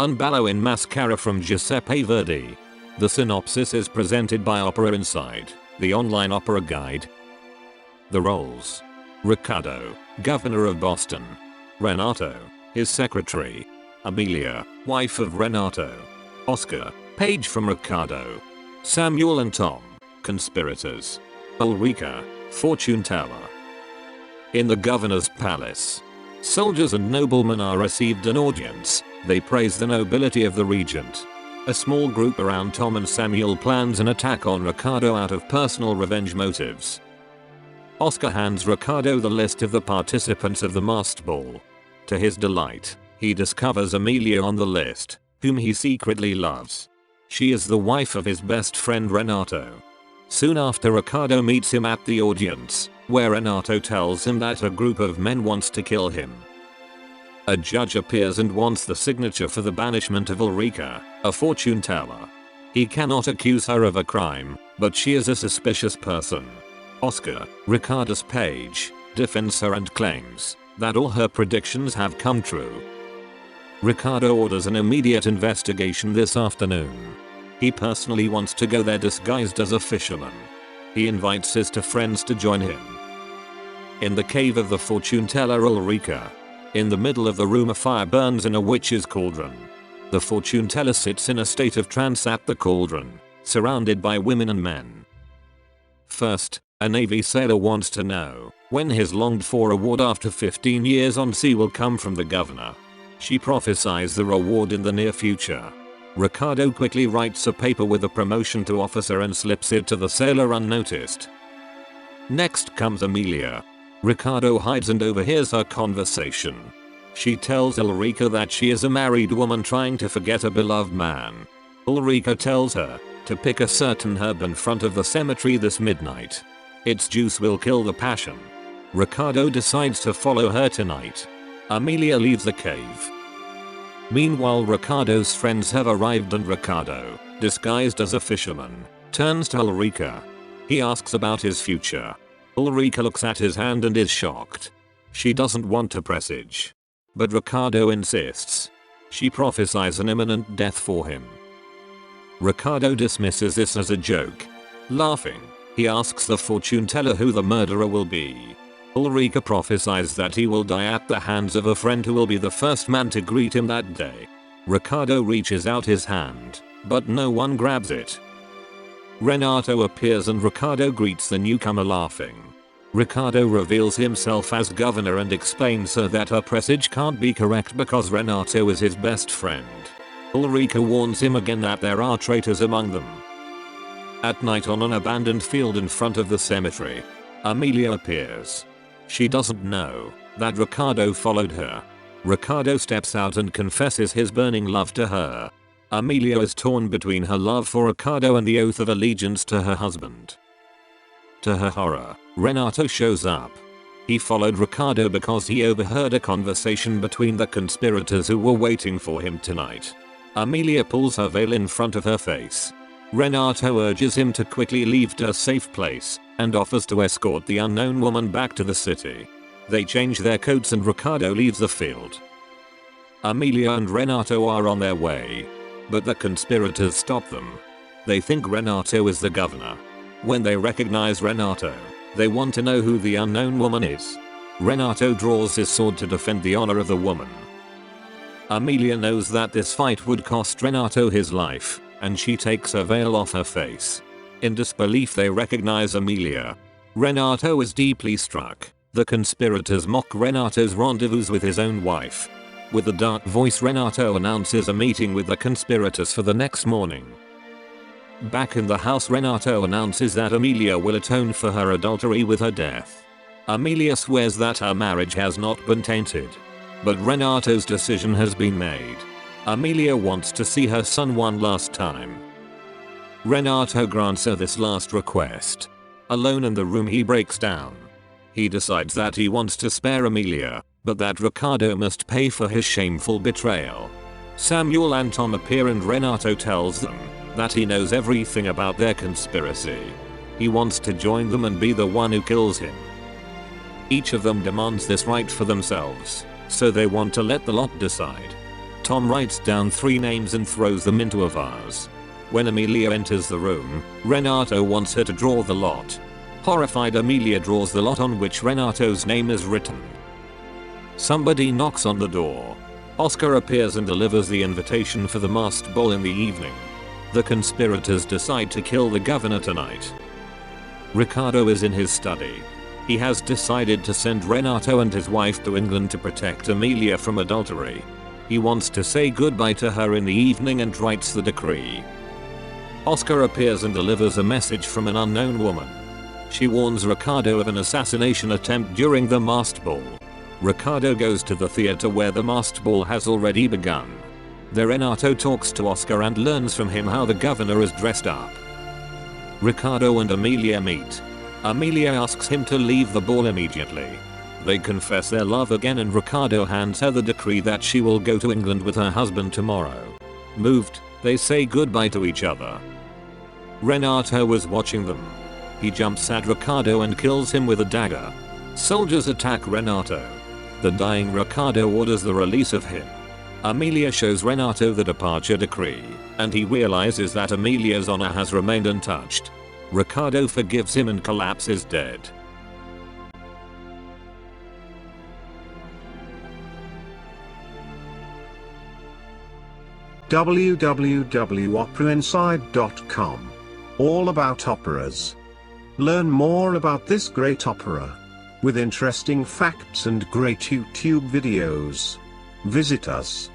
Un ballo in maschera from Giuseppe Verdi. The synopsis is presented by Opera Inside, the online opera guide. The roles: Ricardo, governor of Boston; Renato, his secretary; Amelia, wife of Renato; Oscar, page from Ricardo; Samuel and Tom, conspirators; Ulrica, fortune teller. In the governor's palace, soldiers and noblemen are received an audience. They praise the nobility of the regent. A small group around Tom and Samuel plans an attack on Ricardo out of personal revenge motives. Oscar hands Ricardo the list of the participants of the masked ball. To his delight, he discovers Amelia on the list, whom he secretly loves. She is the wife of his best friend Renato. Soon after, Ricardo meets him at the audience, where Renato tells him that a group of men wants to kill him. A judge appears and wants the signature for the banishment of Ulrica, a fortune teller. He cannot accuse her of a crime, but she is a suspicious person. Oscar, Ricardo's page, defends her and claims that all her predictions have come true. Ricardo orders an immediate investigation this afternoon. He personally wants to go there disguised as a fisherman. He invites his two friends to join him. In the cave of the fortune teller Ulrica, in the middle of the room, a fire burns in a witch's cauldron. The fortune teller sits in a state of trance at the cauldron, surrounded by women and men. First, a Navy sailor wants to know when his longed-for award after 15 years on sea will come from the governor. She prophesies the reward in the near future. Ricardo quickly writes a paper with a promotion to officer and slips it to the sailor unnoticed. Next comes Amelia. Ricardo hides and overhears her conversation. She tells Ulrica that she is a married woman trying to forget a beloved man. Ulrica tells her to pick a certain herb in front of the cemetery this midnight. Its juice will kill the passion. Ricardo decides to follow her tonight. Amelia leaves the cave. Meanwhile, Ricardo's friends have arrived and Ricardo, disguised as a fisherman, turns to Ulrica. He asks about his future. Ulrica looks at his hand and is shocked. She doesn't want to presage, but Ricardo insists. She prophesies an imminent death for him. Ricardo dismisses this as a joke. Laughing, he asks the fortune teller who the murderer will be. Ulrica prophesies that he will die at the hands of a friend who will be the first man to greet him that day. Ricardo reaches out his hand, but no one grabs it. Renato appears and Ricardo greets the newcomer laughing. Ricardo reveals himself as governor and explains her that her presage can't be correct because Renato is his best friend. Ulrica warns him again that there are traitors among them. At night, on an abandoned field in front of the cemetery, Amelia appears. She doesn't know that Ricardo followed her. Ricardo steps out and confesses his burning love to her. Amelia is torn between her love for Ricardo and the oath of allegiance to her husband. To her horror, Renato shows up. He followed Ricardo because he overheard a conversation between the conspirators who were waiting for him tonight. Amelia pulls her veil in front of her face. Renato urges him to quickly leave to a safe place and offers to escort the unknown woman back to the city. They change their coats and Ricardo leaves the field. Amelia and Renato are on their way, but the conspirators stop them. They think Renato is the governor. When they recognize Renato, they want to know who the unknown woman is. Renato draws his sword to defend the honor of the woman. Amelia knows that this fight would cost Renato his life, and she takes her veil off her face. In disbelief, they recognize Amelia. Renato is deeply struck. The conspirators mock Renato's rendezvous with his own wife. With a dark voice, Renato announces a meeting with the conspirators for the next morning. Back in the house, Renato announces that Amelia will atone for her adultery with her death. Amelia swears that her marriage has not been tainted, but Renato's decision has been made. Amelia wants to see her son one last time. Renato grants her this last request. Alone in the room, he breaks down. He decides that he wants to spare Amelia, but that Ricardo must pay for his shameful betrayal. Samuel and Tom appear and Renato tells them that he knows everything about their conspiracy. He wants to join them and be the one who kills him. Each of them demands this right for themselves, so they want to let the lot decide. Tom writes down 3 names and throws them into a vase. When Amelia enters the room, Renato wants her to draw the lot. Horrified, Amelia draws the lot on which Renato's name is written. Somebody knocks on the door. Oscar appears and delivers the invitation for the masked ball in the evening. The conspirators decide to kill the governor tonight. Ricardo is in his study. He has decided to send Renato and his wife to England to protect Amelia from adultery. He wants to say goodbye to her in the evening and writes the decree. Oscar appears and delivers a message from an unknown woman. She warns Ricardo of an assassination attempt during the masked ball. Ricardo goes to the theater where the masked ball has already begun. There Renato talks to Oscar and learns from him how the governor is dressed up. Ricardo and Amelia meet. Amelia asks him to leave the ball immediately. They confess their love again and Ricardo hands her the decree that she will go to England with her husband tomorrow. Moved, they say goodbye to each other. Renato was watching them. He jumps at Ricardo and kills him with a dagger. Soldiers attack Renato. The dying Ricardo orders the release of him. Amelia shows Renato the departure decree, and he realizes that Amelia's honor has remained untouched. Ricardo forgives him and collapses dead. www.operaInside.com. All about operas. Learn more about this great opera, with interesting facts and great YouTube videos. Visit us.